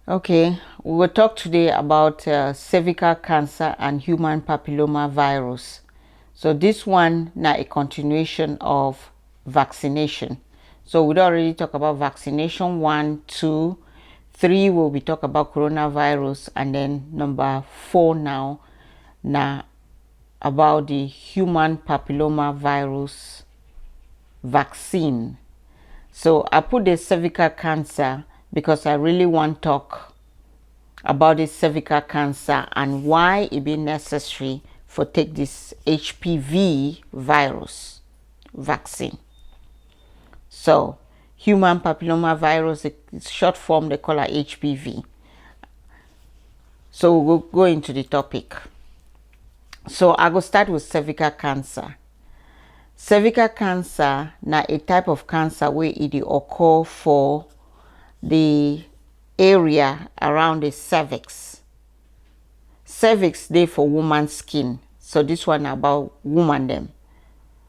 Okay, we will talk today about cervical cancer and human papilloma virus. So this one now a continuation of vaccination. So we already talk about vaccination 1, 2, 3 will be talk about coronavirus, and then number 4 now about the human papilloma virus vaccine. So I put the cervical cancer because I really want to talk about the cervical cancer and why it be necessary for take this HPV virus vaccine. So human papilloma virus, it's short form, they call it HPV. So we'll go into the topic. So I will start with cervical cancer. Cervical cancer na a type of cancer where it occur for the area around the cervix. Cervix dey for woman skin, so this one about woman them.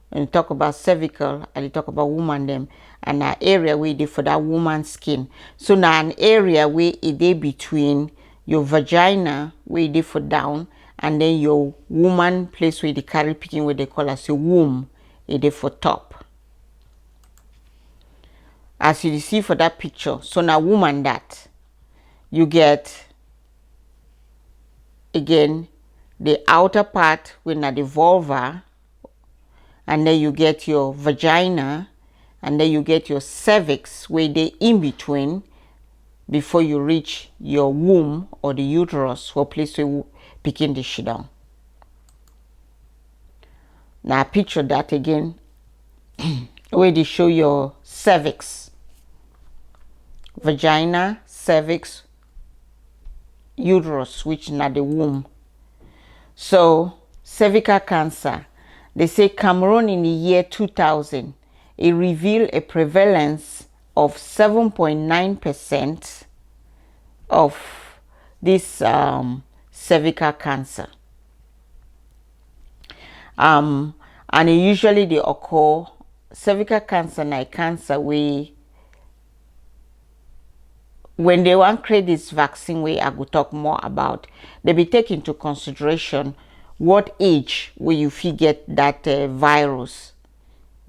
When you talk about cervical, I talk about woman them, and an area where dey for that woman skin. So now an area where it dey between your vagina where it dey for down, and then your woman place where they carry picking, where they call as your womb, it dey for top. As you see for that picture, so now woman that you get again the outer part with the vulva, and then you get your vagina, and then you get your cervix where they in between before you reach your womb or the uterus for place to begin the shit down. Now picture that again where they show your cervix, vagina, cervix, uterus, which is the womb. So cervical cancer, they say Cameroon in the year 2000, it revealed a prevalence of 7.9% of this cervical cancer. And it usually they occur, cervical cancer na cancer when they want to create this vaccine way I will talk more about, they be take into consideration what age will you fit get that virus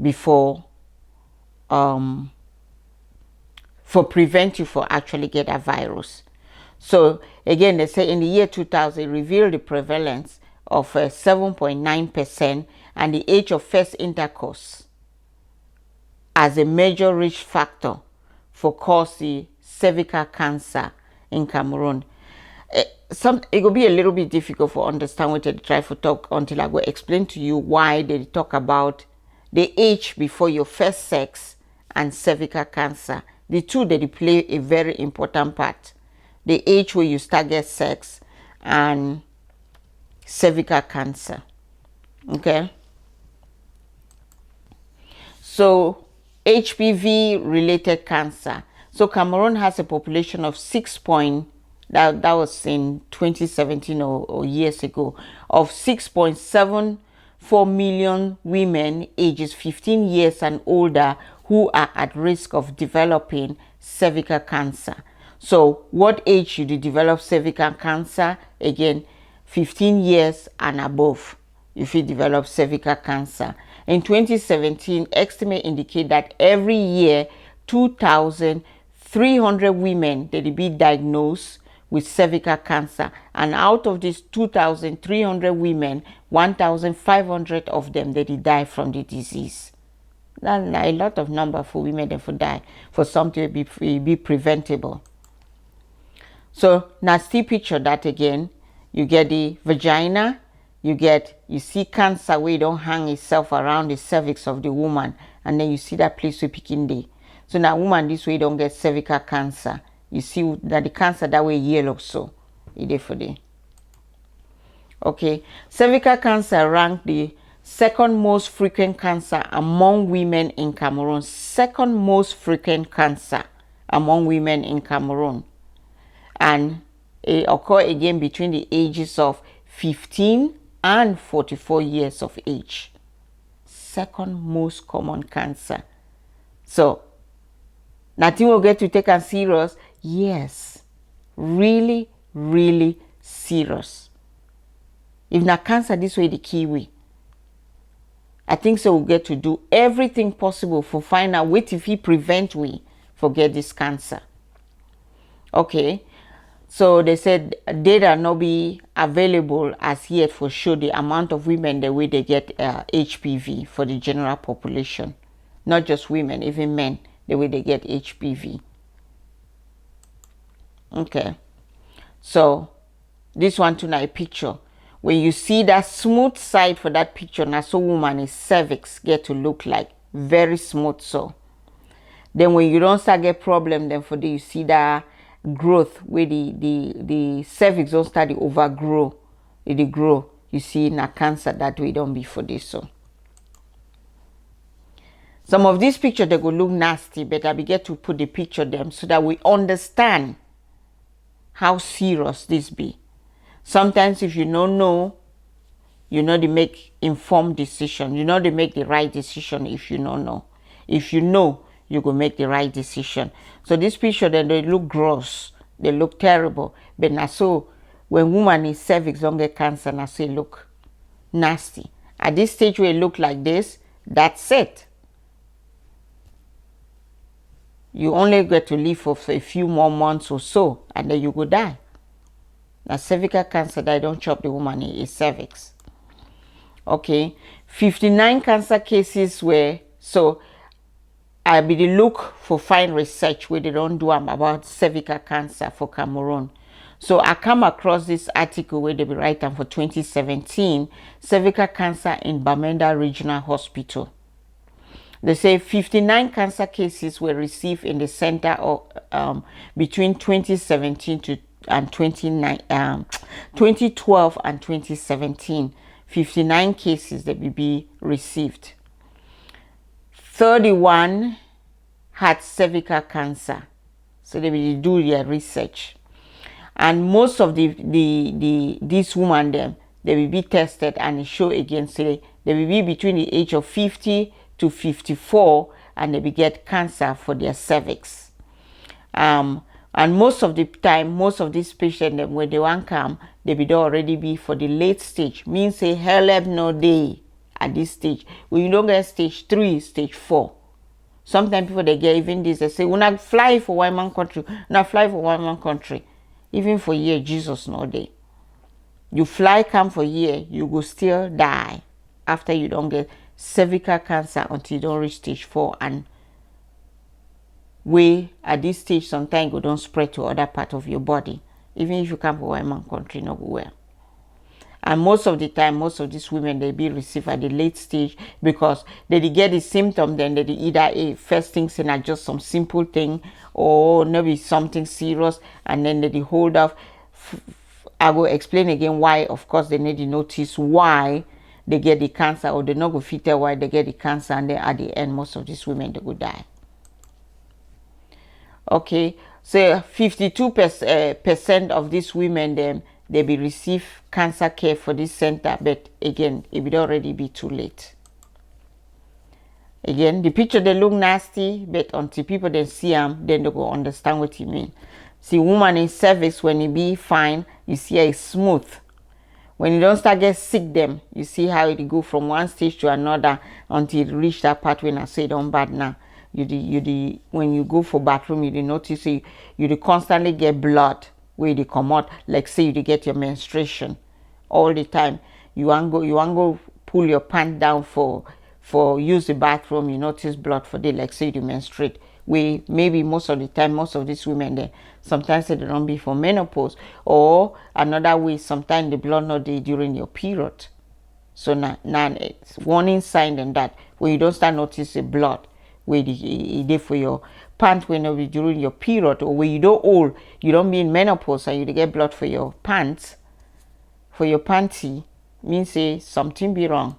before for prevent you for actually get a virus. So again, they say in the year 2000 it revealed the prevalence of 7.9% and the age of first intercourse as a major risk factor for causing cervical cancer in Cameroon. It will be a little bit difficult for understand what they try to talk until I will explain to you why they talk about the age before your first sex and cervical cancer. The two they play a very important part. The age where you start get sex and cervical cancer. Okay. So HPV related cancer. So Cameroon has a population of that was in 2017 or years ago, of 6.74 million women ages 15 years and older who are at risk of developing cervical cancer. So what age should you develop cervical cancer? Again, 15 years and above if you develop cervical cancer. In 2017, estimates indicate that every year 2,300 women they be diagnosed with cervical cancer, and out of these 2,300 women, 1,500 of them they die from the disease. That's a lot of number for women that would die for something to be preventable. So now see picture that again. You get the vagina, you see cancer where it don't hang itself around the cervix of the woman, and then you see that place where picking day. So now woman this way don't get cervical cancer. You see that the cancer that way yellow so it is for the. Okay, cervical cancer ranked the second most frequent cancer among women in Cameroon. Second most frequent cancer among women in Cameroon. And it occur again between the ages of 15 and 44 years of age. Second most common cancer. So nothing will get to take us serious. Yes, really, really serious. If na cancer this way the key way, I think so we'll get to do everything possible for find out what if he prevent we forget this cancer. Okay, so they said data not be available as yet for show the amount of women the way they get HPV for the general population, not just women, even men, the way they get HPV. Okay, so this one tonight a picture. When you see that smooth side for that picture, now so woman is cervix get to look like very smooth. So then when you don't start get problem, then for the you see that growth where the cervix don't start to overgrow, it grow. You see in a cancer that way don't be for this. So some of these pictures they go look nasty, but I be get to put the picture them so that we understand how serious this be. Sometimes if you don't know, you know they make informed decision. You know they make the right decision if you don't know. If you know, you go make the right decision. So this picture then they look gross, they look terrible. But now so when woman is cervix don't get cancer, now so it look nasty. At this stage where it look like this, that's it. You only get to live for a few more months or so, and then you go die. Now cervical cancer that don't chop the woman is cervix. Okay, 59 cancer cases were, so I be the look for fine research where they don't do about cervical cancer for Cameroon. So I come across this article where they be writing for 2017, cervical cancer in Bamenda Regional Hospital. They say 59 cancer cases were received in the center of between 2017 to and 2012 and 2017. 59 cases that be received. 31 had cervical cancer, so they will do their research, and most of these women them they will be tested and it show again. So they will be between the age of 50 to 54 and they will get cancer for their cervix. And most of the time, most of these patients when they want come, they will already be for the late stage. Means say help no day at this stage. When you don't get stage 3, stage 4. Sometimes people they get even this, they say, when I fly for one man country, not fly for one man country. Even for year, Jesus no day. You fly come for year, you go still die after you don't get cervical cancer until you don't reach stage 4. And we at this stage sometimes go don't spread to other part of your body. Even if you come for one man country, no go well. And most of the time, most of these women they be received at the late stage because they get the symptom, then they either a first things in just some simple thing or maybe something serious, and then they hold off. I will explain again why. Of course, they need to notice why they get the cancer, or they not go fit why they get the cancer, and then at the end, most of these women they will die. Okay, so 52% of these women them they be receive cancer care for this center, but again it would already be too late. Again, the picture they look nasty, but until people then see them, then they go understand what you mean. See, woman in cervix when it be fine, you see it's smooth. When you don't start get sick them, you see how it go from one stage to another until it reach that part when I say don't bad now. When you go for bathroom, you notice you constantly get blood where they come out, like say you get your menstruation all the time. You want go pull your pants down for use the bathroom, you notice blood for day, like say you menstruate. We maybe most of the time, most of these women there sometimes they don't be for menopause, or another way sometimes the blood not there during your period. So now it's warning sign and that when you don't start noticing blood where it for your pants when you during your period, or when you don't old, you don't be in menopause and you get blood for your pants, for your panty, means say something be wrong.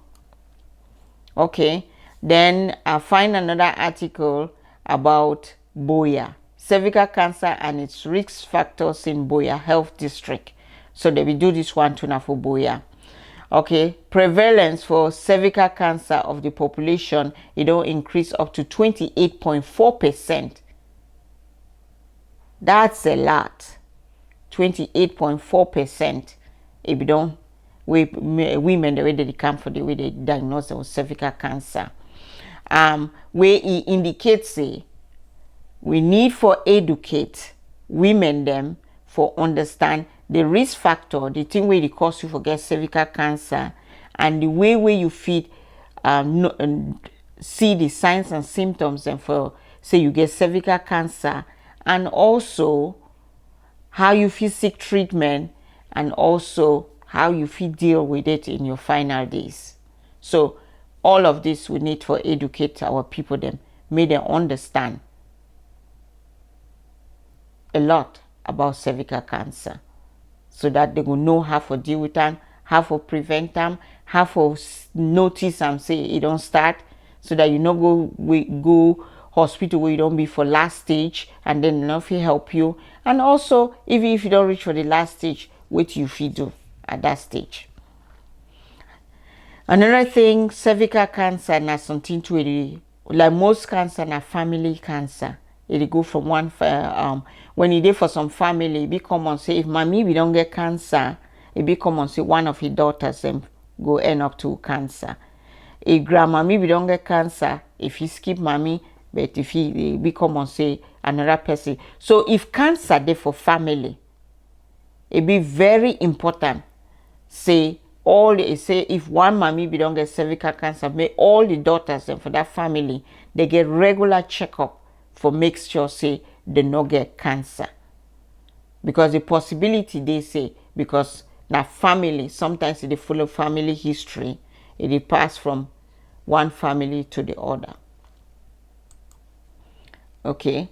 Okay, then I find another article about Boya, cervical cancer and its risk factors in Boya Health District. So they will do this one too now for Boya. Okay, prevalence for cervical cancer of the population, it don't increase up to 28.4%. That's a lot. 28.4%. If you don't, women the way they come for the way they diagnose with cervical cancer. Where it indicates say we need for educate women them for understand the risk factor, the thing where it cause you for get cervical cancer, and the way where you feed see the signs and symptoms and for say you get cervical cancer, and also how you feel seek treatment, and also how you feel deal with it in your final days. So all of this we need for educate our people them, make them understand a lot about cervical cancer, so that they will know how to deal with them, how to prevent them, how to notice and say it don't start, so that you not go hospital where you don't be for last stage and then nothing help you. And also even if you don't reach for the last stage, what you feel do at that stage. Another thing, cervical cancer na something to it, like most cancer na family cancer. It go from one when you did for some family, it be common say if mommy we don't get cancer, it be common say one of his daughters go end up to cancer. If grandmammy we don't get cancer, if he skip mommy, but if he be common say another person. So if cancer dey for family, it be very important say if one mommy be don't get cervical cancer, may all the daughters and for that family they get regular checkup for make sure say they not get cancer, because the possibility they say, because na family sometimes they follow family history, it pass from one family to the other. Okay,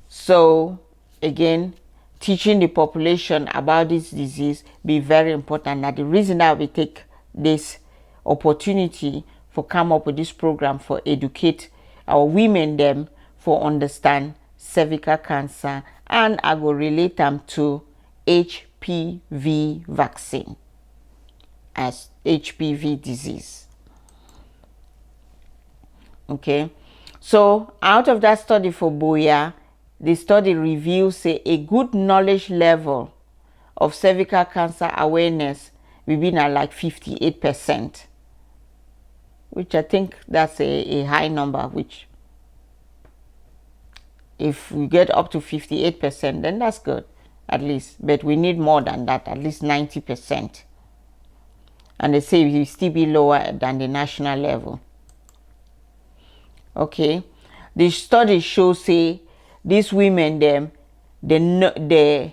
so again, teaching the population about this disease be very important. Now the reason that we take this opportunity for come up with this program for educate our women them for understand cervical cancer, and I will relate them to HPV vaccine as HPV disease. Okay, so out of that study for Boya, the study reveals a good knowledge level of cervical cancer awareness will be now like 58%, which I think that's a high number, which if we get up to 58%, then that's good at least, but we need more than that, at least 90%. And they say we still be lower than the national level. Okay, the study shows say these women them the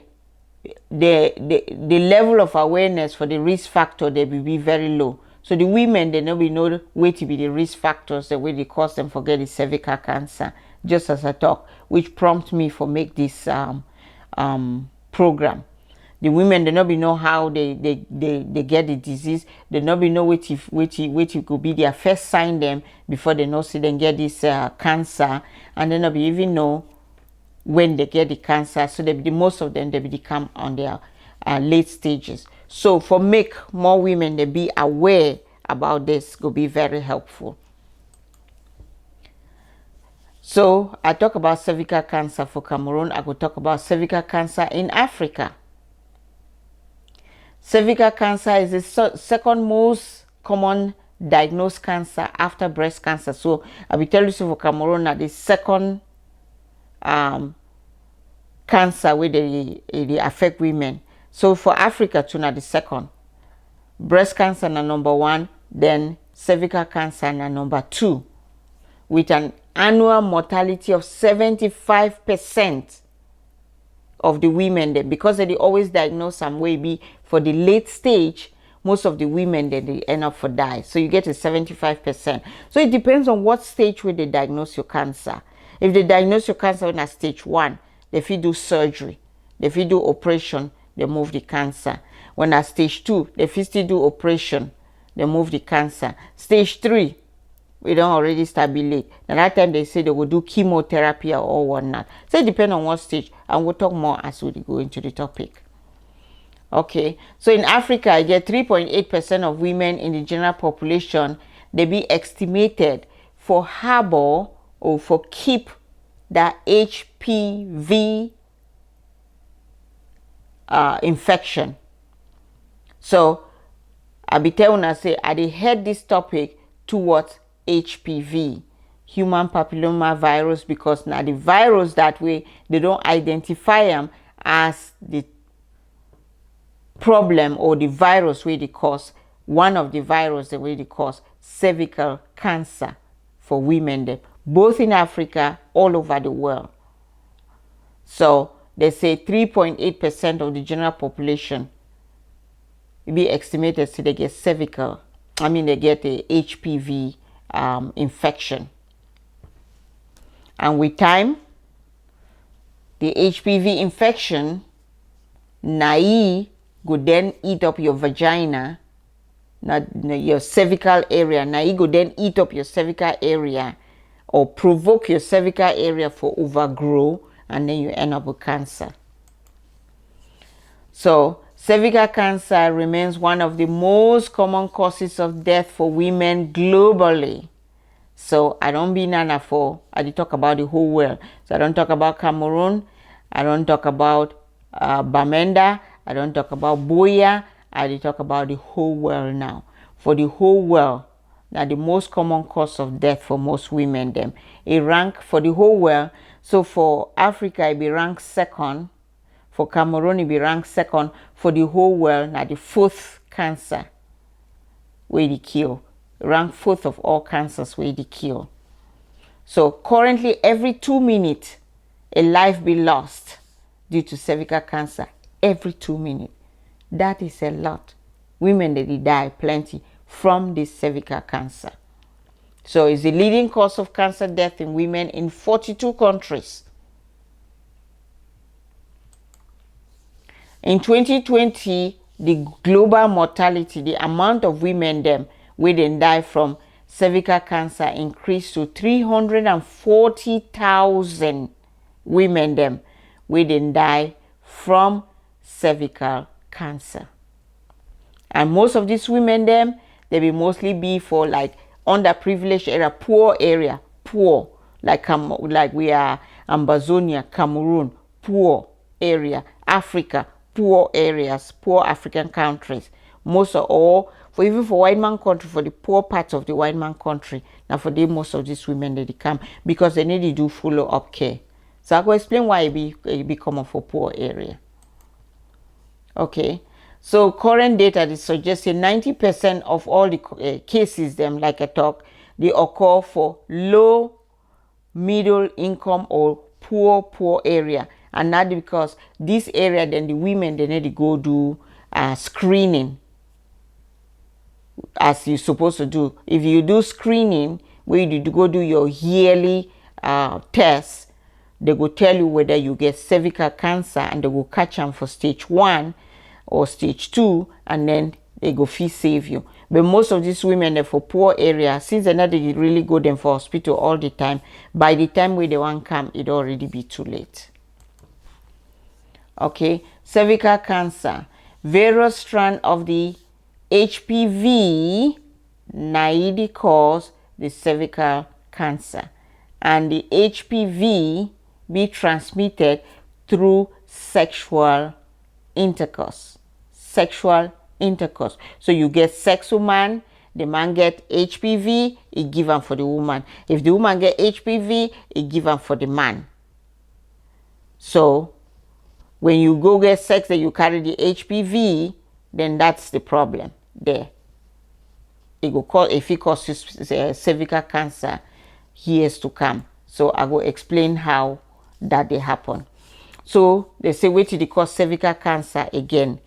level of awareness for the risk factor they will be very low. So the women they know we know way to be the risk factors the way they cause them for getting cervical cancer, just as I talk, which prompt me for make this program. The women they not be know how they get the disease, they not be know which could be their first sign them before they know see them get this cancer, and they not be even know when they get the cancer. So they be most of them they become on their late stages. So for make more women they be aware about this could be very helpful. So I talk about cervical cancer for Cameroon. I could talk about cervical cancer in Africa. Cervical cancer is the second most common diagnosed cancer after breast cancer. So I will tell you, so for Cameroon that the second cancer where they affect women. So for Africa too, now the second. Breast cancer na number 1, then cervical cancer na number 2, with an annual mortality of 75% of the women there, because they always diagnose some way be for the late stage. Most of the women that they end up for die, so you get a 75%. So it depends on what stage where they diagnose your cancer. If they diagnose your cancer in a stage 1, they fit do surgery, they fit do operation, they move the cancer. When at stage 2, they fit still do operation, they move the cancer. Stage 3, we don't already stabilize. And that time they say they will do chemotherapy or whatnot. So it depends on what stage, and we'll talk more as we go into the topic. Okay, so in Africa, I get 3.8% of women in the general population, they be estimated for harbor or for keep that HPV infection. So I be telling una say I dey head this topic towards HPV, human papilloma virus, because now the virus that way they don't identify them as the problem or the virus where they cause one of the virus the way they cause cervical cancer for women them, both in Africa, all over the world. So they say 3.8% of the general population be estimated to they get cervical, they get a HPV infection. And with time, the HPV infection go then eat up your vagina, not your cervical area. Go then eat up your cervical area or provoke your cervical area for overgrow, and then you end up with cancer. So cervical cancer remains one of the most common causes of death for women globally. So I don't be nana for, I did talk about the whole world. So I don't talk about Cameroon, I don't talk about Bamenda, I don't talk about Boya, I did talk about the whole world now. For the whole world, now the most common cause of death for most women them. It rank for the whole world. So for Africa, it be ranked second. For Cameroon, it be ranked second. For the whole world, now the fourth cancer where they kill. Rank fourth of all cancers where they kill. So currently, every 2 minutes, a life be lost due to cervical cancer. Every 2 minutes. That is a lot. Women they die plenty from this cervical cancer. So it's the leading cause of cancer death in women in 42 countries. In 2020, the global mortality, the amount of women them where they die from cervical cancer increased to 340,000 women them where they die from cervical cancer. And most of these women them, they will mostly be for like underprivileged area, poor area, poor, like we are Amazonia, Cameroon, poor area, Africa, poor areas, poor African countries. Most of all, for even for white man country, for the poor parts of the white man country, now for them most of these women they come because they need to do follow up care. So I will explain why it be common for poor area. Okay, so current data is suggesting 90% of all the cases them like I talk, they occur for low, middle income or poor area. And not because this area, then the women they need to go do screening as you're supposed to do. If you do screening where you go do your yearly tests, they will tell you whether you get cervical cancer, and they will catch them for stage 1 or stage 2, and then they go save you. But most of these women are for poor area, since they're not really go them for hospital all the time, by the time where they want come, it already be too late. Okay, cervical cancer, various strand of the HPV naidi cause the cervical cancer, and the HPV be transmitted through sexual intercourse. So you get sex with man, the man get HPV, it give them for the woman. If the woman get HPV, it give them for the man. So when you go get sex and you carry the HPV, then that's the problem there. It will cause, if it causes cervical cancer years to come. So I will explain how that they happen. So they say wait till they cause cervical cancer again.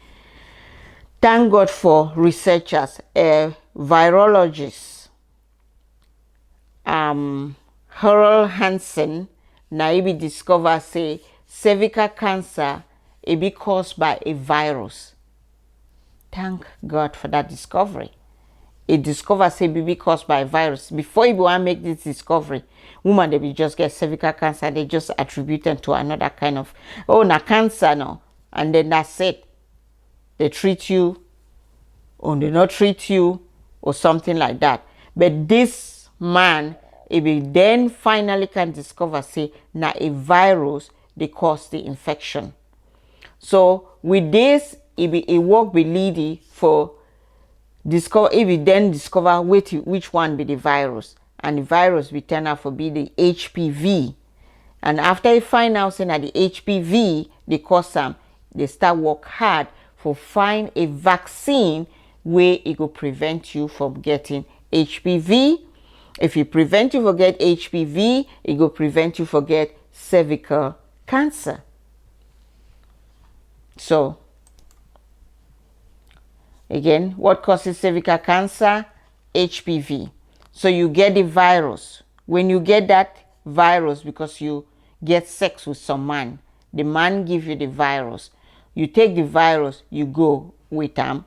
Thank God for researchers, virologists, Harold Hansen, now be discover say cervical cancer it be caused by a virus. Thank God for that discovery. It discovers say be caused by a virus. Before you want to make this discovery, woman they will just get cervical cancer, they just attribute them to another kind of na cancer no, and then that's it. They treat you or they not treat you or something like that. But this man, if he then finally can discover say na a virus they cause the infection. So with this, it work with lady for discover. If you then discover which one be the virus, and the virus we turn out for be the HPV. And after you find out saying that the HPV they cause some, they start work hard for find a vaccine where it will prevent you from getting HPV. If it prevent you from get HPV, it will prevent you from get cervical cancer. So again, what causes cervical cancer? HPV. So you get the virus. When you get that virus because you get sex with some man, the man give you the virus. You take the virus, you go with them,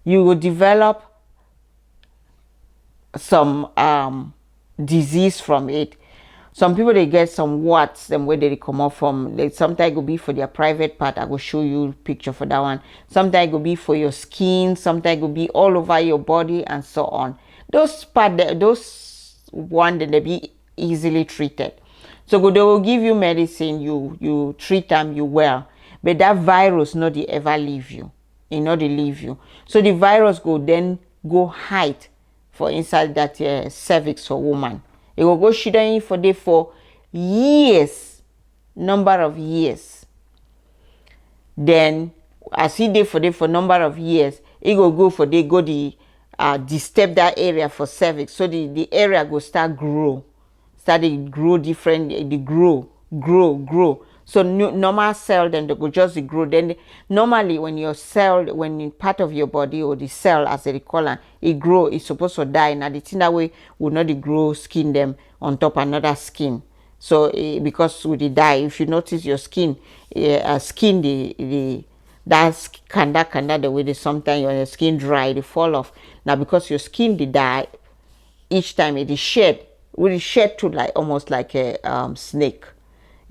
you will develop some disease from it. Some people they get some warts, them where they come up from. They sometimes go be for their private part. I will show you picture for that one. Sometimes go be for your skin. Sometimes go be all over your body and so on. Those one that they be easily treated. So they will give you medicine. You treat them, you well. But that virus not they ever leave you. It not they leave you. So the virus go then go hide for inside that cervix for woman. It will go shooting for day for years, number of years. Then as he did for day for number of years, it will go for day go the disturb that area for cervix. So the area go start grow different, they grow. So normal cell then they go just grow. Then normally when your cell, when in part of your body or the cell as they call it grow, it's supposed to die. Now the thing that way will not grow skin them on top another skin. So because with the die, if you notice your skin, skin the that's kinda the way they sometimes your skin dry, they fall off. Now because your skin they die, each time it is shed, will shed to like almost like a snake.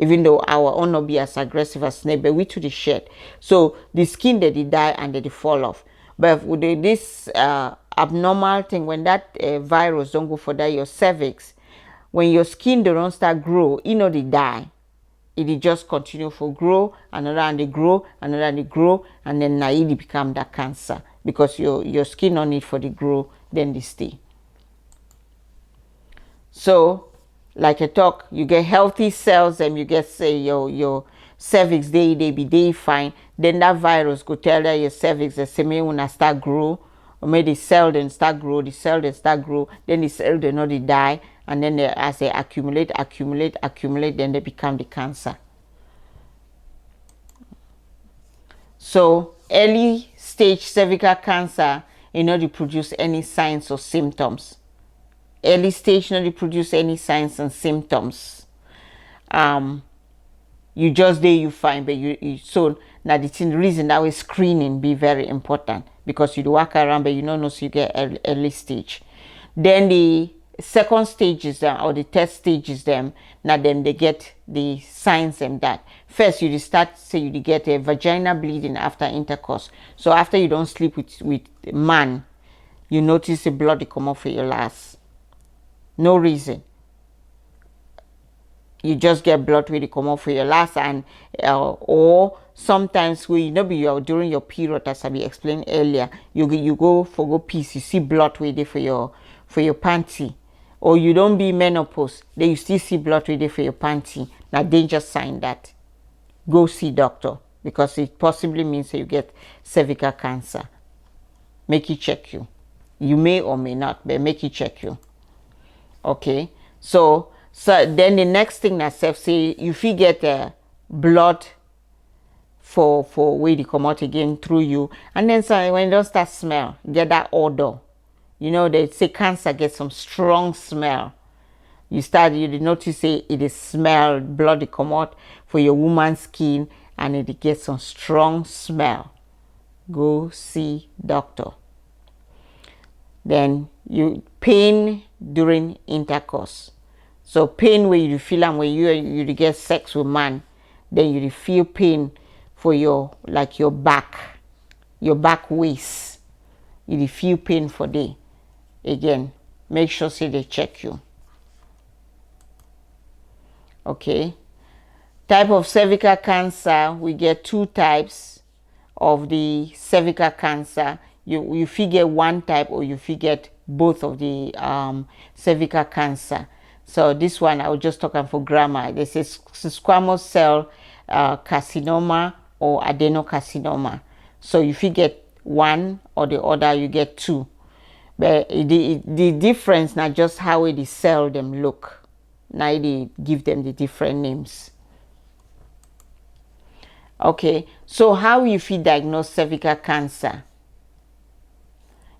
Even though our own not be as aggressive as snake, but we to the shed. So the skin that they die and they fall off. But with this abnormal thing, when that virus don't go for that your cervix, when your skin don't start grow, they die. It just continue for grow, another and they grow, another and they grow, and then now it become that cancer because your skin on it for the grow, then they stay. So like I talk, you get healthy cells and you get say your cervix they be fine. Then that virus go tell that your cervix the same when I start grow, or maybe the cell then start grow, then the cell they not they die, and then as they accumulate, then they become the cancer. So early stage cervical cancer, they produce any signs or symptoms. Early stage not produce any signs and symptoms. You just there you find, but you so now the reason that way screening be very important because you do walk around but you don't know so you get early stage. Then the second stage is or the third stage is them. Now then they get the signs and that. First you start say you get a vaginal bleeding after intercourse. So after you don't sleep with man, you notice the blood come off for your last. No reason. You just get blood when you come off for your last, and or sometimes when during your period, as I explained earlier, you go piece, you see blood with it for your panty, or you don't be menopause, then you still see blood with it for your panty. Now danger sign that go see doctor because it possibly means that you get cervical cancer. Make it check you. You may or may not, but make it check you. Okay, so then the next thing that say if you get blood for where they come out again through you, and then so when you don't start smell, get that odor, they say cancer gets some strong smell. You notice say it is smell, blood they come out for your woman's skin, and it gets some strong smell. Go see doctor. Then you pain during intercourse. So pain where you feel and when you get sex with man, then you feel pain for your back waist. You feel pain for day. Again, make sure say they check you. Okay. Type of cervical cancer, we get two types of the cervical cancer. You figure one type, or you figure both of the cervical cancer. So this one I will just talk for grammar. This is squamous cell carcinoma or adenocarcinoma. So if you get one or the other, you get two. But the difference not just how the cell them look. Now they give them the different names. Okay, so how you fit diagnose cervical cancer?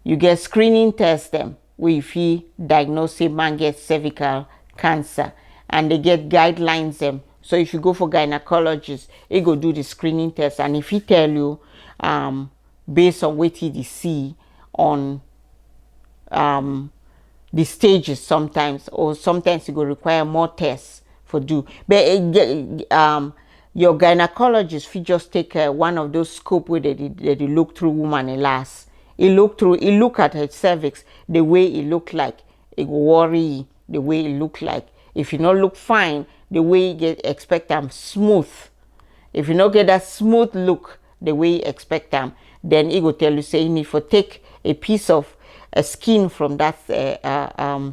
You get screening test them where you fit diagnose a man get cervical cancer, and they get guidelines them. So if you go for gynecologist, he go do the screening test, and if he tell you based on what he see on the stages sometimes, or sometimes you go require more tests for do. But your gynecologist fit just take one of those scope where they look through woman and last. He look at her cervix the way it look like. It go worry the way it look like. If you not look fine, the way you get expect them smooth. If you not get that smooth look the way you expect them, then he go tell you say you need to take a piece of a skin from that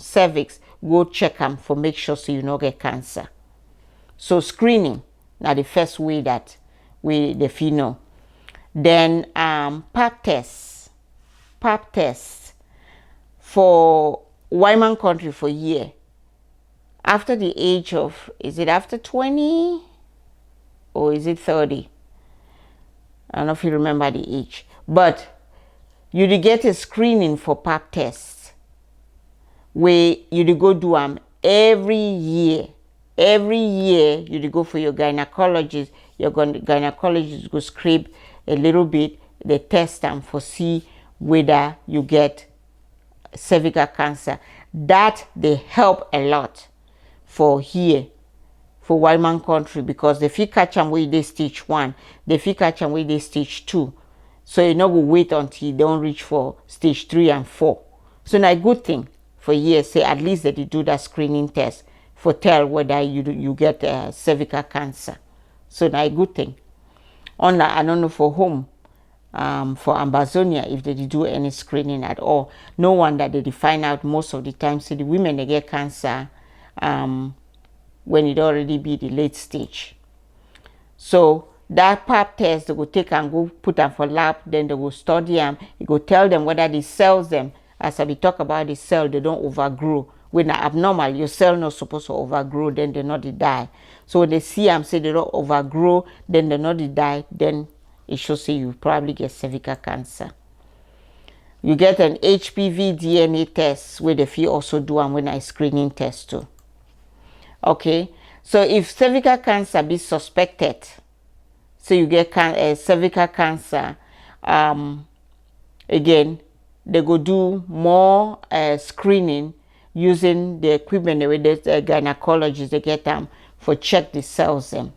cervix, go check them for make sure so you not get cancer. So screening now the first way that we the know. Then pap test for Wyman country for year after the age of, is it after 20 or is it 30? I don't know if you remember the age, but you get a screening for pap tests where you go do them every year. Every year you go for your gynecologist. Your gynecologist go scrape a little bit, they test them for see whether you get cervical cancer. That they help a lot for here, for Wyman country, because if you catch them with they stage 1, they fit catch them with they stage 2. So you not go wait until you don't reach for stage 3 and 4. So now a good thing for years, say at least that they do that screening test for tell whether you get cervical cancer. So now a good thing. On I don't know for home, for Amazonia, if they do any screening at all, no wonder they find out most of the time. So the women they get cancer when it already be the late stage. So that pap test they go take and go put them for lab, then they go study them. It go tell them whether the cells them, as I be talk about the cell, they don't overgrow. When they're abnormal, your cell not supposed to overgrow, then they not die. So when they see them say they don't overgrow, then they not die, then it should say you probably get cervical cancer. You get an HPV DNA test where they feel also do them when I screening test too. Okay, so if cervical cancer be suspected, so you get cervical cancer, again they go do more screening using the equipment with the gynecologists they get them for check the cells them.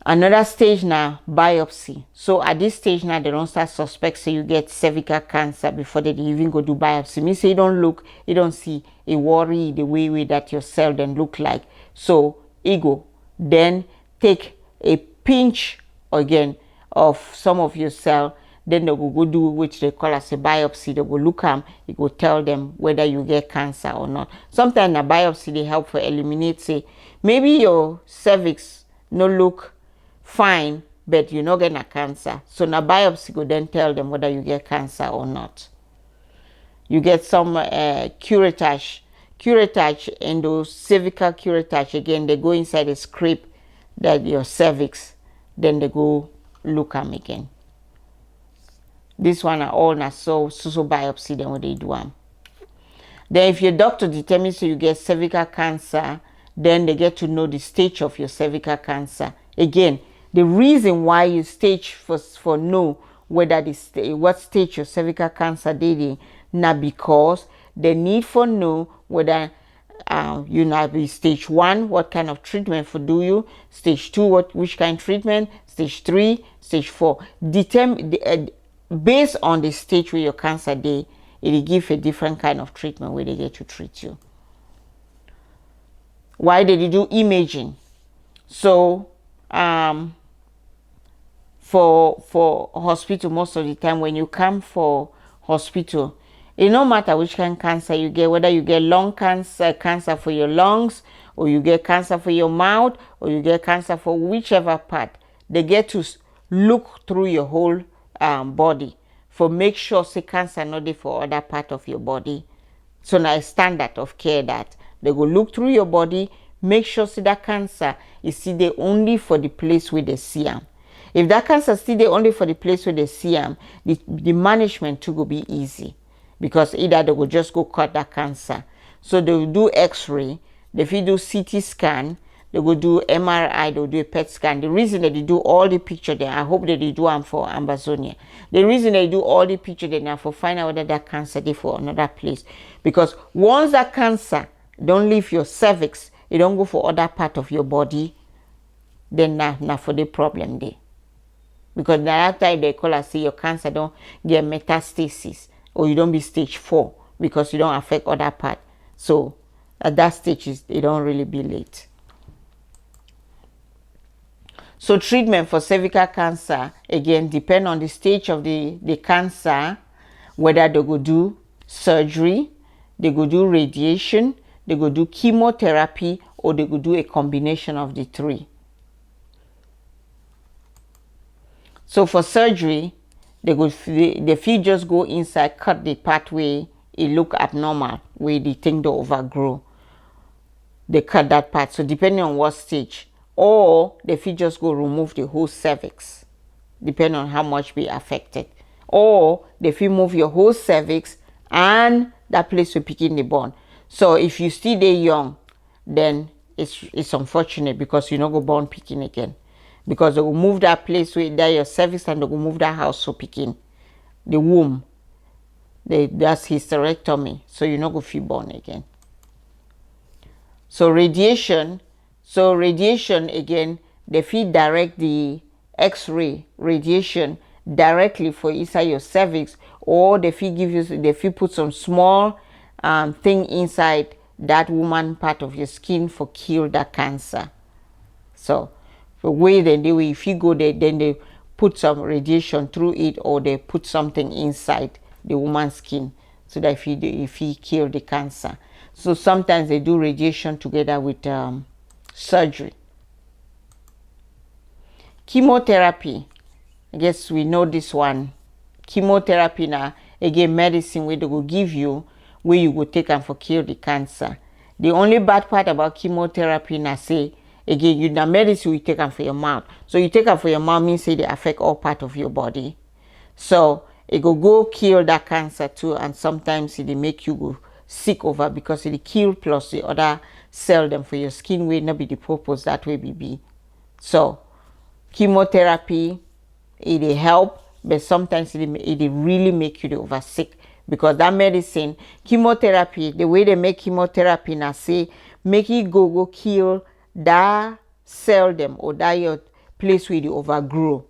Another stage now, biopsy. So at this stage now, they don't start suspect so you get cervical cancer before they even go do biopsy. Means you don't look, you don't see a worry the way that your cell then look like. So ego then take a pinch again of some of your cell, then they will go do which they call as a biopsy. They will look at it will tell them whether you get cancer or not. Sometimes a biopsy they help for eliminate, say maybe your cervix no look fine, but you not get a cancer. So na biopsy go then tell them whether you get cancer or not. You get some curettage and those cervical curettage again. They go inside the scrape that your cervix, then they go look at them again. This one are all na so biopsy then what they do them. Then if your doctor determines you get cervical cancer, then they get to know the stage of your cervical cancer. Again, the reason why you stage for know whether what stage your cervical cancer did not because they need for know whether you now be stage 1, what kind of treatment for do you, stage 2, which kind of treatment, stage 3, stage 4. Based on the stage where your cancer day, it will give a different kind of treatment where they get to treat you. Why did you do imaging? So for hospital, most of the time when you come for hospital, it no matter which kind of cancer you get, whether you get lung cancer, cancer for your lungs, or you get cancer for your mouth, or you get cancer for whichever part, they get to look through your whole body for make sure say cancer not there for other part of your body. So now a standard of care that they go look through your body, make sure see that cancer is still there only for the place where they see them. If that cancer still there only for the place where they see them, the management too will be easy, because either they will just go cut that cancer. So they will do X-ray, they will do CT scan, they will do MRI, they will do a PET scan. The reason that they do all the picture there, I hope that they do them for Amazonia. The reason they do all the picture there now for find out whether that cancer is for another place. Because once that cancer don't leave your cervix, it don't go for other part of your body, then now for the problem there. Because that time they call us say your cancer don't get metastasis, or you don't be stage 4 because you don't affect other part. So at that stage it don't really be late. So treatment for cervical cancer again depend on the stage of the cancer, whether they go do surgery, they go do radiation, they go do chemotherapy, or they go do a combination of the three. So for surgery, they feel just go inside, cut the pathway, it look abnormal, where the thing they overgrow. They cut that part. So depending on what stage, or they feel just go remove the whole cervix, depending on how much be affected. Or they feel move your whole cervix and that place will pick in the bone. So if you still there young, then it's unfortunate, because you not go born picking again. Because they will move that place where there your cervix, and they will move that house so picking. The womb. That's hysterectomy. So you not go feel born again. So radiation again, they feed direct the X-ray radiation directly for inside your cervix, or they feed put some small thing inside that woman part of your skin for kill that cancer. So the way they do it, if you go there, then they put some radiation through it, or they put something inside the woman's skin, so that if he kill the cancer. So sometimes they do radiation together with surgery. Chemotherapy, I guess we know this one. Chemotherapy now, again, medicine where they will give you, where you go take and for kill the cancer. The only bad part about chemotherapy now, say, again, you the medicine you take them for your mouth. So you take them for your mouth means say they affect all part of your body. So it go kill that cancer too, and sometimes it make you go sick over, because it kill plus the other cell them for your skin will not be the purpose that way be. So chemotherapy, it help, but sometimes it really make you over sick, because that medicine, chemotherapy, the way they make chemotherapy now, say make it go kill that cell them, or that your place where they overgrow.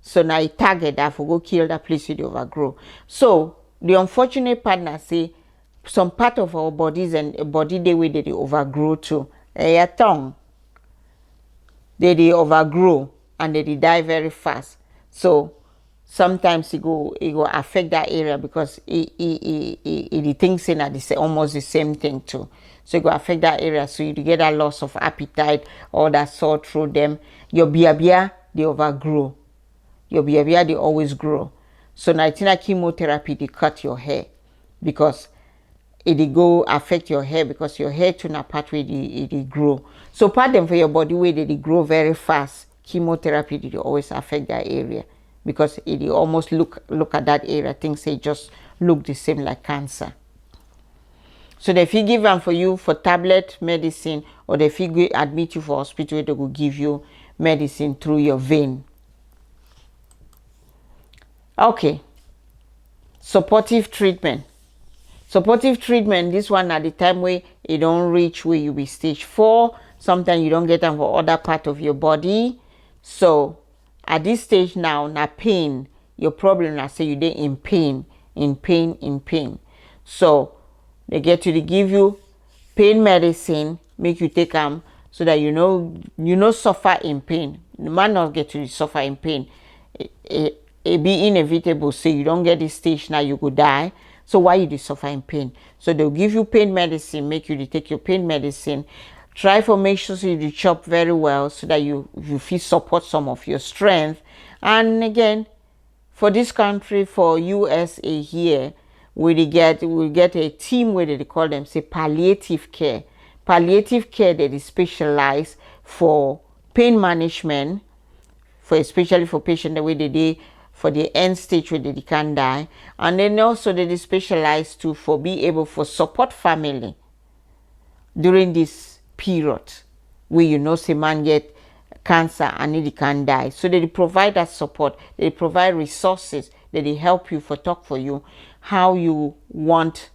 So now it target that for go kill that place where they overgrow. So the unfortunate part now, say some part of our bodies and body the way they overgrow too. Your tongue, they overgrow and they die very fast. So sometimes it go affect that area, because it thinks in at almost the same thing too. So it go affect that area, so you get that loss of appetite, or that sore through them. Your biabia, they overgrow. Your biabia, they always grow. So now chemotherapy, they cut your hair, because it go affect your hair, because your hair to na part where it grow. So part them for your body where they grow very fast. Chemotherapy, they always affect that area, because it almost look at that area, things say just look the same like cancer. So if you give them for you for tablet medicine, or if you admit you for hospital, they will give you medicine through your vein. Okay. Supportive treatment. Supportive treatment, this one at the time where it don't reach where you be stage 4. Sometimes you don't get them for other part of your body. So at this stage now pain, your problem now say you dey in pain. So they give you pain medicine, make you take them so that suffer in pain. You might not get to suffer in pain. It be inevitable, say you don't get this stage now, you go die. So why you suffer in pain? So they'll give you pain medicine, make you take your pain medicine. Try for make sure so you chop very well so that you feel support some of your strength. And again, for this country, for USA here, we get a team where they call them, say, palliative care. Palliative care that is specialized for pain management, for especially for patients the way they for the end stage where they can die. And then also they specialize to for be able for support family during this period where say man get cancer and they can die. So they provide that support, they provide resources, that they help you for talk for you how you want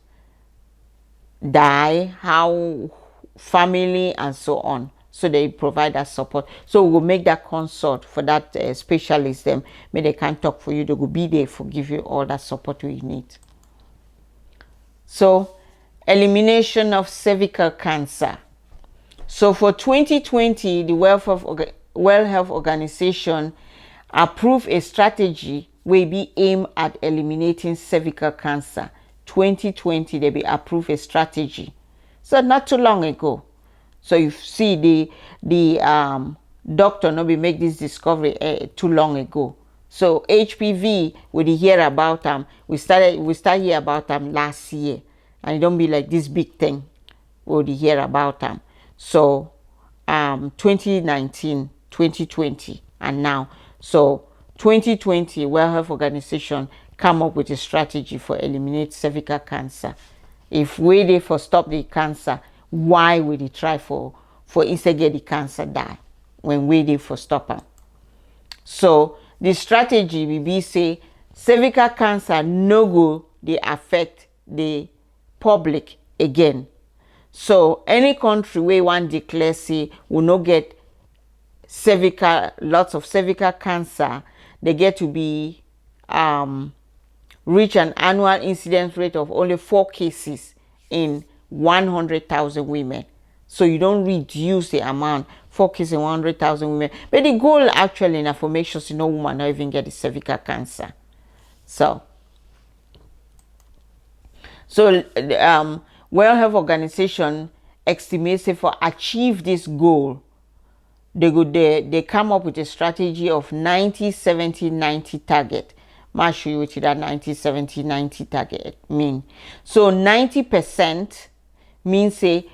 die, how family and so on. So they provide that support. So we will make that consult for that specialist them. May they can talk for you. They will be there for give you all that support you need. So elimination of cervical cancer. So for 2020, the World Health Organization approved a strategy where be aimed at eliminating cervical cancer. 2020, they be approved a strategy. So not too long ago. So you see the doctor no be make this discovery too long ago. So HPV, we hear about them. We start hear about them last year, and it don't be like this big thing. We hear about them. So 2019, 2020, and now. So 2020, World Health Organization come up with a strategy for eliminate cervical cancer. If we dey for stop the cancer, why would they try for instead get the cancer die when we dey for stop them? So the strategy will be say cervical cancer no go they affect the public again. So any country where one declare say will not get lots of cervical cancer, they get to be reach an annual incidence rate of only 4 cases in 100,000 women. So you don't reduce the amount, 4 cases in 100,000 women. But the goal actually now for make sure no woman not even get the cervical cancer. So World Health Organization estimates for achieve this goal, they come up with a strategy of 90, 70, 90 target. I'll show you what that 90, 70, 90 target mean. So 90% means say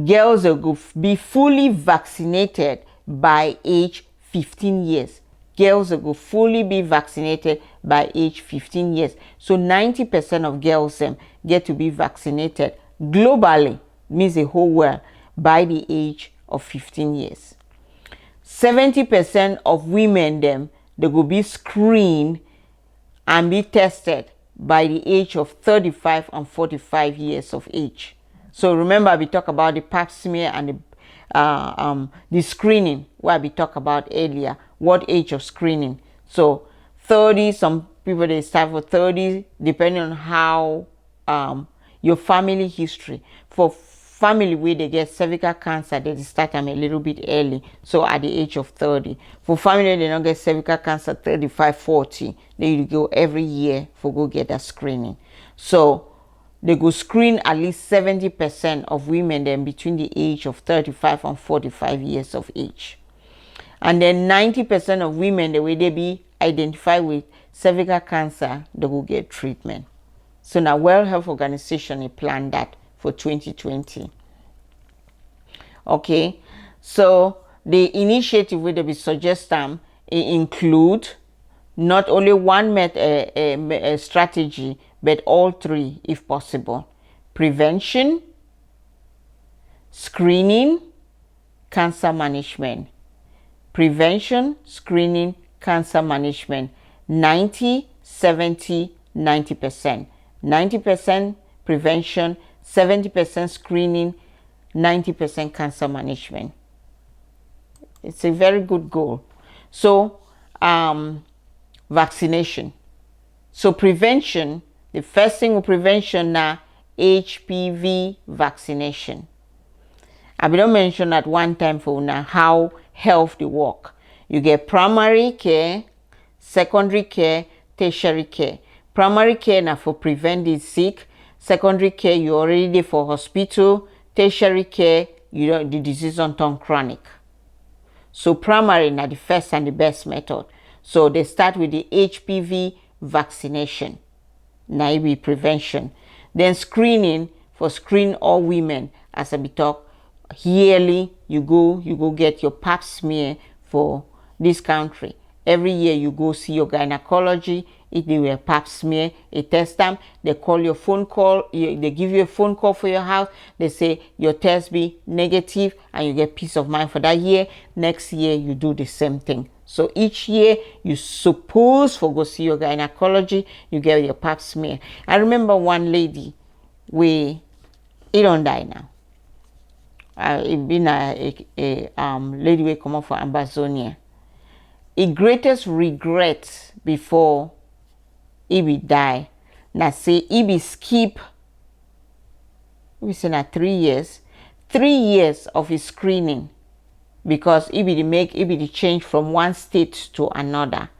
girls will be fully vaccinated by age 15 years. Girls will fully be vaccinated by age 15 years. So 90% of girls get to be vaccinated globally, means the whole world, by the age of 15 years. 70% of women they will be screened and be tested by the age of 35 and 45 years of age. So remember we talk about the pap smear and the screening where we talked about earlier. What age of screening? So 30, some people they start for 30 depending on how your family history. For family where they get cervical cancer, they start them a little bit early, so at the age of 30. For family they don't get cervical cancer 35, 40, they go every year for go get that screening. So they go screen at least 70% of women then between the age of 35 and 45 years of age. And then 90% of women, the way they be identified with cervical cancer, they will get treatment. So now World Health Organization planned that for 2020. Okay, so the initiative will be suggest them include not only one strategy, but all three if possible: prevention, screening, cancer management. Prevention, screening, cancer management. 90, 70, 90%. 90% prevention, 70% screening, 90% cancer management. It's a very good goal. So vaccination. So prevention, the first thing with prevention now, HPV vaccination. I don't mention at one time for now how health they work. You get primary care, secondary care, tertiary care. Primary care now for prevent the sick. Secondary care you already there for hospital. Tertiary care you don't, the disease on turn chronic. So primary now the first and the best method. So they start with the HPV vaccination. Now it be prevention. Then screening for screen all women as I be talk. Yearly you go get your pap smear for this country. Every year you go see your gynecology. If they were pap smear, a test them, they call your phone call, they give you a phone call for your house. They say your test be negative and you get peace of mind for that year. Next year you do the same thing. So each year you suppose for go see your gynecology, you get your pap smear. I remember one lady, it don't die now. It been a lady we come up for Amazonia. The greatest regret before he be die, now say he be skip. We say na 3 years, 3 years of his screening, because he be the change from one state to another.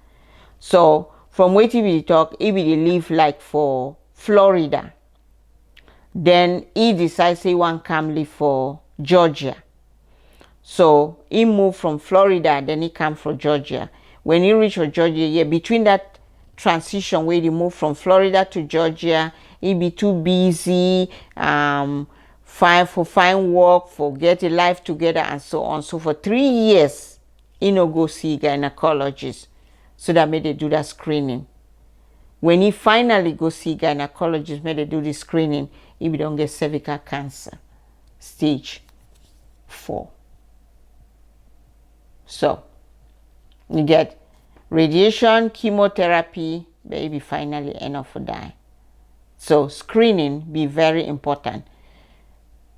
So from where he be talk, he be the live like for Florida. Then he decides he want come live for Georgia. So he moved from Florida, then he come from Georgia. When he reached for Georgia, yeah, between that transition where he moved from Florida to Georgia, he be too busy, find work, for get a life together and so on. So for 3 years, he no go see gynecologist. So that made they do that screening. When he finally go see gynecologist, made they do the screening, he don't get cervical cancer, stage 4. So you get radiation, chemotherapy, baby finally enough for die. So screening be very important.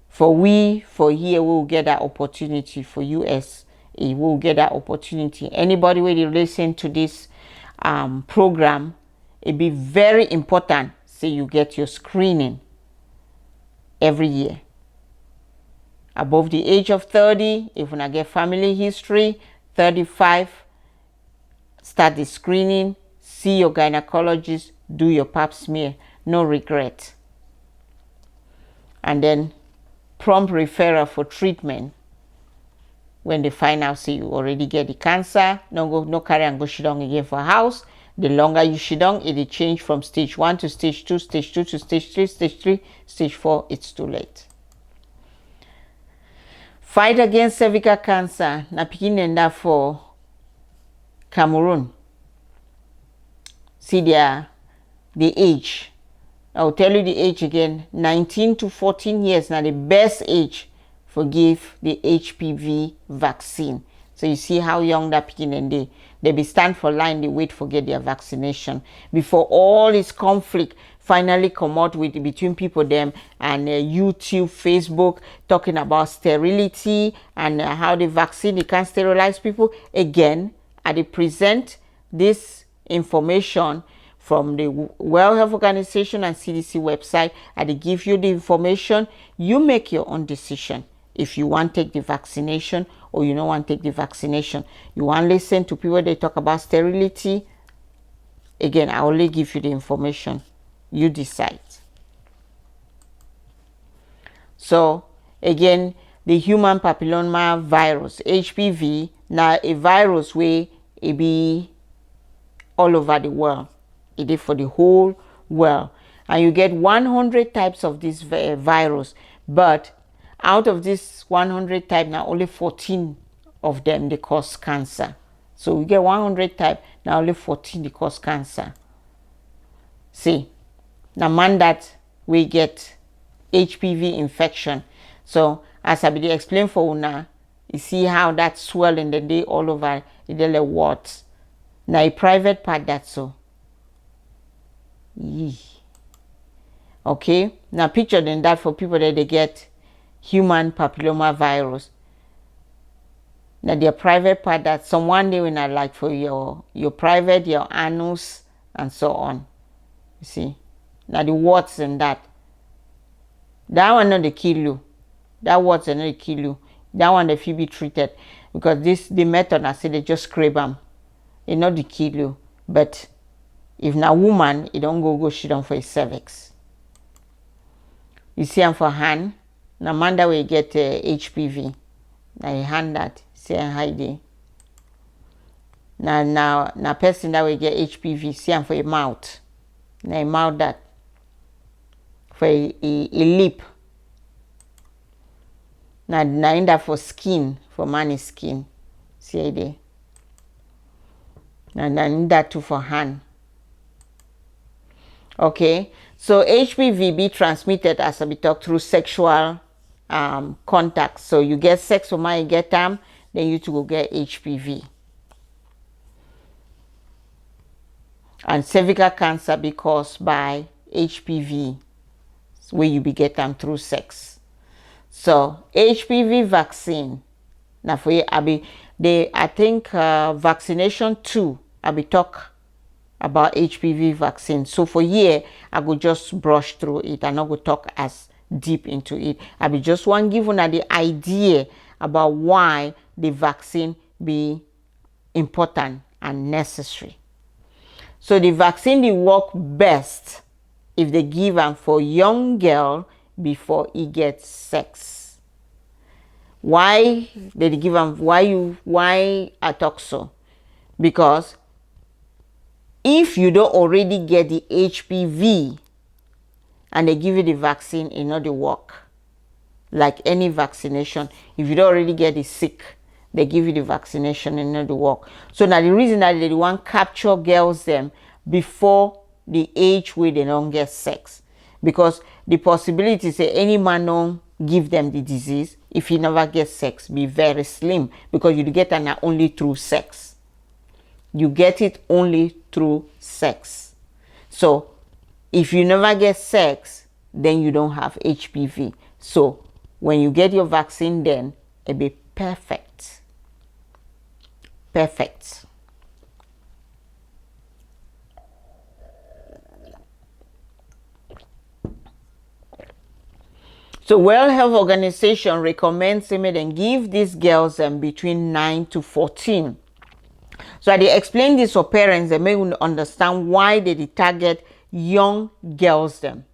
For here we will get that opportunity. For US, we will get that opportunity. Anybody will listen to this program, it be very important. So you get your screening every year. Above the age of 30, if you not get family history, 35, start the screening, see your gynecologist, do your pap smear, no regret. And then prompt referral for treatment. When they find out, say you already get the cancer, no carry and go shidong again for house. The longer you shidong, it change from stage 1 to stage 2, stage 2 to stage 3, stage 3, stage 4, it's too late. Fight against cervical cancer na pikin enda for Cameroon. See the age. I will tell you the age again. 19 to 14 years now the best age for give the HPV vaccine. So you see how young that pikin and they be stand for line, they wait for get their vaccination before all this conflict finally come out with between people them and YouTube, Facebook talking about sterility and how the vaccine they can't sterilize people. Again, I present this information from the World Health Organization and CDC website. I give you the information. You make your own decision if you want to take the vaccination or you don't want to take the vaccination. You want to listen to people they talk about sterility. Again, I only give you the information. You decide. So again, the human papilloma virus, HPV, now a virus where it be all over the world. It is for the whole world. And you get 100 types of this virus. But out of this 100 type, now only 14 of them, they cause cancer. So we get 100 type, now only 14 they cause cancer. See, now man that we get HPV infection. So as I be explain for una, you see how that swell in the day all over, it like warts. Now a private part that's so. Yee. Okay, now picture then that for people that they get human papilloma virus. Now their private part that someone they will not like for your private, your anus and so on. You see, now the warts and that one not they kill you. that word's not kill you. That one if you be treated, because this the method I say they just scrape them. It not the kill you, but if na woman, it don't go shit on for a cervix. You see, I'm for hand. Now man that we get HPV. Now you hand that. See and hide. Now person that we get HPV. See I'm for a mouth. Now a mouth that for a lip. Now in that for skin, for man skin. See there. Now in that too for hand. Okay, so HPV be transmitted as I be talk through sexual contact. So you get sex for man, you get them, then you to go get HPV. And cervical cancer be caused by HPV, where you be get them through sex. So HPV vaccine. Now for you, I think vaccination too. I be talk about HPV vaccine. So for here, I go just brush through it. I not go talk as deep into it. I be just want give una the idea about why the vaccine be important and necessary. So the vaccine they work best if they give them for young girl before he gets sex. Why they give them? Why I talk so? Because if you don't already get the HPV and they give you the vaccine, it not the work. Like any vaccination, if you don't already get the sick, they give you the vaccination and not the work. So now the reason that they want capture girls them before the age where they don't get sex, because the possibility say any man don't give them the disease if he never gets sex be very slim, because you get that only through sex. You get it only through sex. So if you never get sex, then you don't have HPV. So when you get your vaccine, then it'll be perfect. Perfect. So World Health Organization recommends them and give these girls between 9 to 14. So I explain this for parents that may understand why they target young girls them.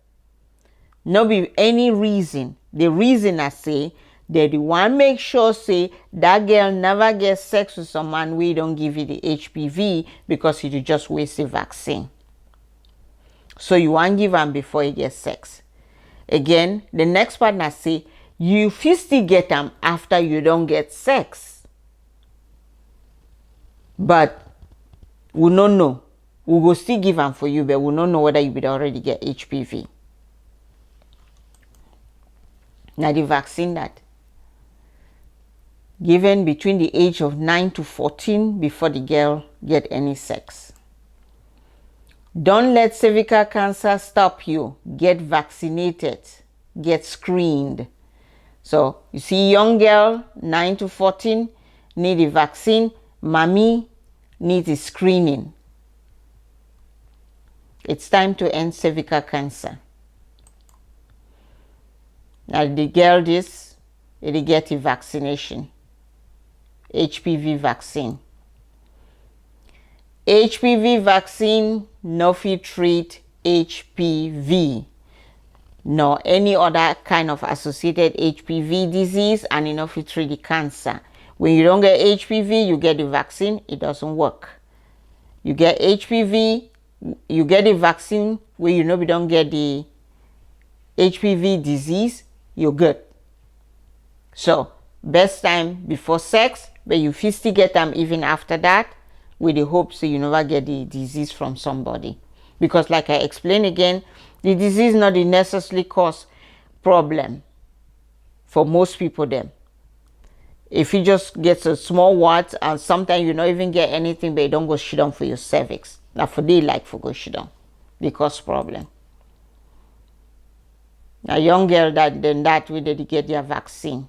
No be any reason. The reason I say that they want make sure say that girl never gets sex with someone we don't give you the HPV, because you just waste the vaccine. So you want give them before you get sex. Again, the next part I say you still get them after you don't get sex. But we don't know. We will still give them for you, but we don't know whether you will already get HPV. Now the vaccine that given between the age of 9 to 14 before the girl get any sex. Don't let cervical cancer stop you. Get vaccinated. Get screened. So you see young girl 9 to 14 need a vaccine. Mommy needs a screening. It's time to end cervical cancer. Now the girl they get a vaccination. HPV vaccine. HPV vaccine no fit treat HPV nor any other kind of associated HPV disease, and it no fit treat the cancer. When you don't get HPV, you get the vaccine, it doesn't work. You get HPV, you get the vaccine, where you don't get the HPV disease, you're good. So, best time before sex, but you still get them even after that, with the hope so you never get the disease from somebody. Because like I explained again, the disease not the necessarily cause problem for most people them. If you just get a small wart and sometimes you don't even get anything, but you don't go shit on for your cervix. Now for they like for go shit on, because problem. Now young girl that we did get their vaccine.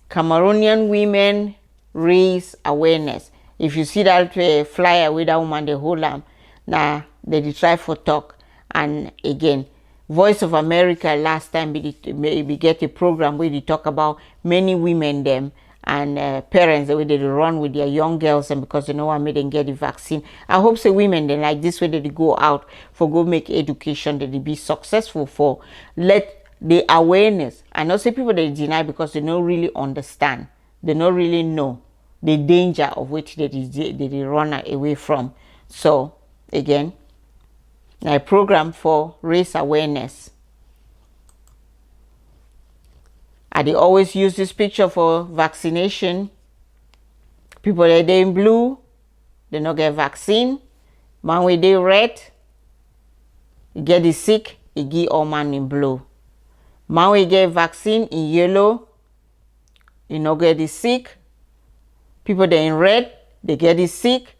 Cameroonian women raise awareness. If you see that flyer with that woman, they hold them. Now they try for talk, and again Voice of America last time we get a program where they talk about many women them and parents the way they run with their young girls, and because they know what made them get the vaccine. I hope so women then like this way that they go out for go make education that they be successful for let the awareness. And also people they deny because they don't really understand, they don't really know the danger of which they run away from. So again, a program for raise awareness. They always use this picture for vaccination. People that they in blue, they not get vaccine. Man with they red, you get the sick, you give all man in blue. Man we get vaccine in yellow, you not get the sick. People that in red, they get the sick.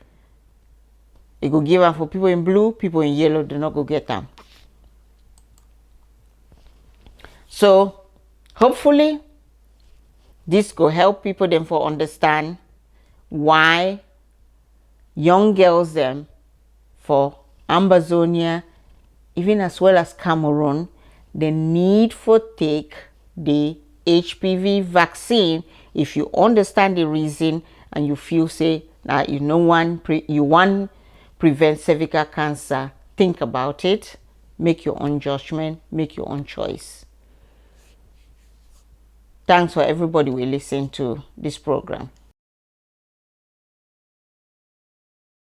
You go give them for people in blue, people in yellow, they not go get them. So hopefully this will help people them for understand why young girls them for Ambazonia, even as well as Cameroon, the need for take the HPV vaccine. If you understand the reason and you feel say that you want prevent cervical cancer, think about it, make your own judgment, make your own choice. Thanks for everybody we listen to this program.